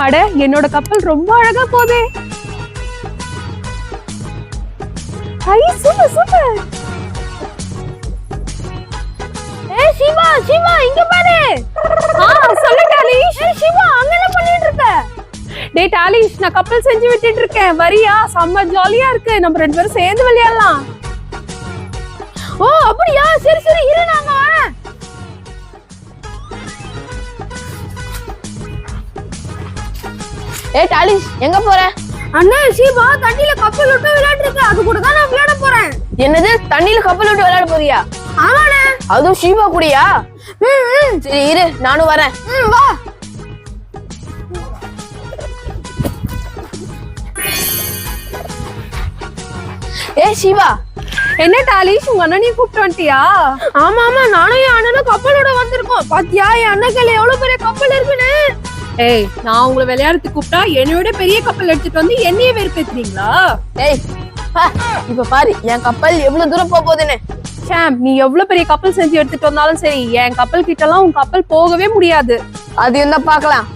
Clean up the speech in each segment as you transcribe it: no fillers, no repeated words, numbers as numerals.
அட என்னோட கப்பல் ரொம்ப அழகா போதே. ஐ சூப்பர் சூப்பர். ஏய் சிவா சிவா இங்க பாரு. சொல்லு டாலிஷ். ஏய் சிவா அங்க என்ன பண்ணிட்டு இருக்க? டேய் டாலிஷ் நான் கப்பல் செஞ்சு விட்டுட்டு இருக்கேன். வரியா? செம்ம ஜாலியா இருக்கு. நம்ம ரெண்டு பேரும் சேர்ந்து விளையாடலாம். ஓ அப்படியா? சரி சரி இரு நாங்க வரேன். ஏய் டாலிஷ் எங்க போற? அண்ணா சிவா தண்ணில கப்பல் விட்டு விளையாட்டு இருக்கு. அது கூட தான் நான் விளையாட போறேன். என்னது தண்ணியில கப்பல் விட்டு விளையாட போறியா? ஆமாண்ணே. அதுவும் ஷீபா கூடயா? சரி இரு நானும் வரேன். வா. ஏய் ஷீபா. என்ன டாலிஷ் உங்க அண்ணனையும் கூப்பிட்டு வந்துட்டியா? ஆமா ஆமா நானும் என் அண்ணனும் கப்பலோட வந்திருக்கோம். பாத்தியா என் அண்ணன் கையில எவ்வளவு பெரிய கப்பல் இருக்குன்னு. ஏய் நான் உங்களை விளையாடுறதுக்கு கூப்பிட்டா என்னையோட பெரிய கப்பல் எடுத்துட்டு வந்து என்னையே வெறுப்பேத்துறீங்களா? ஏய் இப்ப பாரு என் கப்பல் எவ்வளவு தூரம் போகுதுன்னு. சாம் நீ எவ்வளவு பெரிய கப்பல் செஞ்சு எடுத்துட்டு வந்தாலும் சரி என் கப்பல் கிட்ட எல்லாம் உன் கப்பல் போகவே முடியாது. அது என்ன பாக்கலாம்.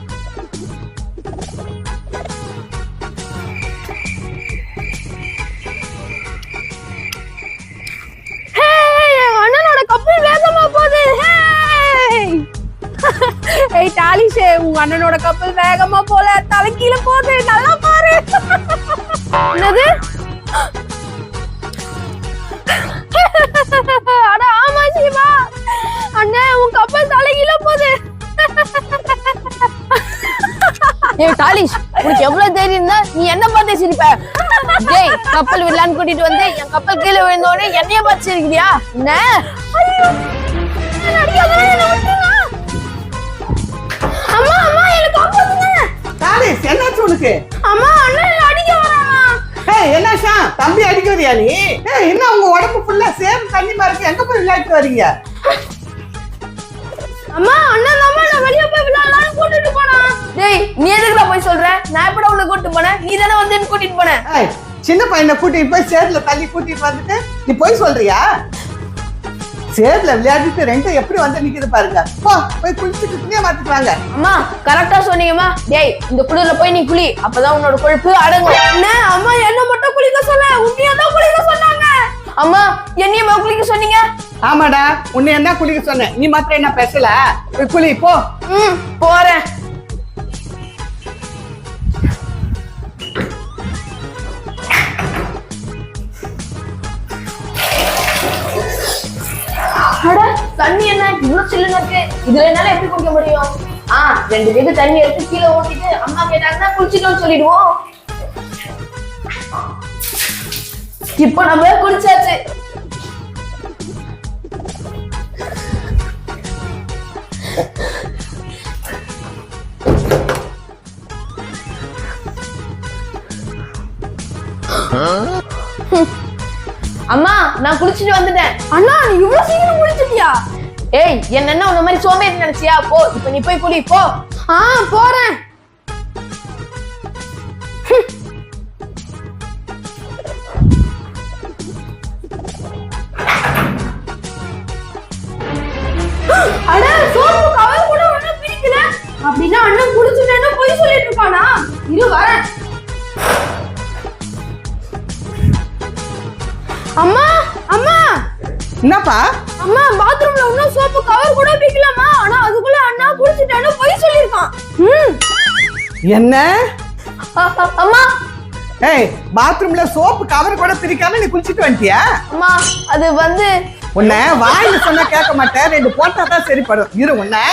அண்ணனோட கப்பல் வேகமா போகுது. ஏய் டாலிஷே உங்க அண்ணனோட கப்பல் வேகமா போல தலைக்கீழ போகுது. நல்லா பாரு. என்னது? அட ஆமா சிவா அண்ணே உன் கப்பல் தலைகீழ போகுது. ஏய் டாலிஷ் உனக்கு எவ்வளவு தைரியம் இருந்தா நீ என்ன பார்த்து சிரிப்ப? டேய் கப்பல் விளையாண்டு கூட்டிட்டு வந்து என் கப்பல் கீழே விழுந்தோடனே என்னைய பார்த்து சிரிக்கிறியா? என்ன? அம்மா அம்மா எனக்கு காப்பாத்துங்க. டாலிஷ் என்னாச்சு உனக்கு? அம்மா அண்ணன் என்ன அடிக்க வரானா? ஏய் என்னாச்சா? தம்பி அடிக்க வரியா நீ? ஏய் என்ன உங்க உடம்பு ஃபுல்லா சேம் தண்ணி மாதிரி எங்க போய் விளையாட்டு வரீங்க? அம்மா அண்ணன் அம்மா நான் வெளிய போய் விளையாடலாம்னு கூட்டிட்டு போனா. டேய் நீ எதுக்குடா போய் சொல்ற? நான் எப்படா உன்னை கூட்டிட்டு போனேன்? நீ தானே வந்து என்ன கூட்டிட்டு போன. ஏய் சின்ன பையனை கூட்டிட்டு போய் சேர்ல தள்ளி கூட்டிட்டு வந்துட்டு நீ போய் சொல்றியா? சேர்ல விளையாடிட்டு ரெண்டும் எப்படி வந்து நிக்குது பாருங்க. போ போய் குளிச்சுட்டு துணியை மாத்திட்டு வாங்க. அம்மா கரெக்டா சொன்னீங்கம்மா. டேய் இந்த குளிர்ல போய் நீ குளி, அப்பதான் உன்னோட கொழுப்பு அடங்கும். என்ன அம்மா என்ன மட்டும் குளிக்க சொல்ல? உன்னைய தான் குளிக்க சொன்னாங்க. அம்மா என்னையம்மா குளிக்க சொன்னீங்க? ஆமாடா உன்னை என்ன குளிக்க சொன்னேன். நீ மாத்திரம் என்ன பேசல? போய் குளி போ. போறேன். அட தண்ணி என்ன இவ்வளவு சில்லுன்னு இருக்கு? இதுல என்னால எப்படி குடிக்க முடியும்? 2 பேருக்கு தண்ணி எடுத்து கீழே ஊத்திட்டு அம்மா கேட்டாங்கன்னா குளிச்சிட்டோம்னு சொல்லிடுவோம். இப்போ நம்ம குளிச்சாச்சு. அம்மா நான் குளிச்சுட்டு வந்துட்டேன். அண்ணா நீ இவ்வளவு சீக்கிரம் குளிச்சிட்டியா? ஏய் என்ன உன்ன மாதிரி சோம்பேறி நினைச்சியா? போ இப்ப நீ போய் குளி போ. போறேன். அட சோப்பு கவர் கூட ஒண்ணு பிடிக்கல. அப்படினா அண்ணன் குளிச்சுட்டேன்னு போய் சொல்லிட்டு இருக்கானா? இரு வரேன். அம்மா அம்மா என்னப்பா? அம்மா பாத்ரூம்ல இன்னும் சோப்பு கவர் கூட பிடிக்கலாமா? ஆனா அதுக்குள்ள அண்ணா குளிச்சுட்டான்னு போய் சொல்லிருக்கான். என்ன? அம்மா ஏய் பாத்ரூம்ல சோப்பு கவர் கூட பிரிக்காம நீ குளிச்சிட்டு வந்துட்டியா? அம்மா அது வந்து உன்னை வாயில சொன்னா கேட்க மாட்டேன். 2 போட்டா தான் சரிப்படும். இரு உன்னை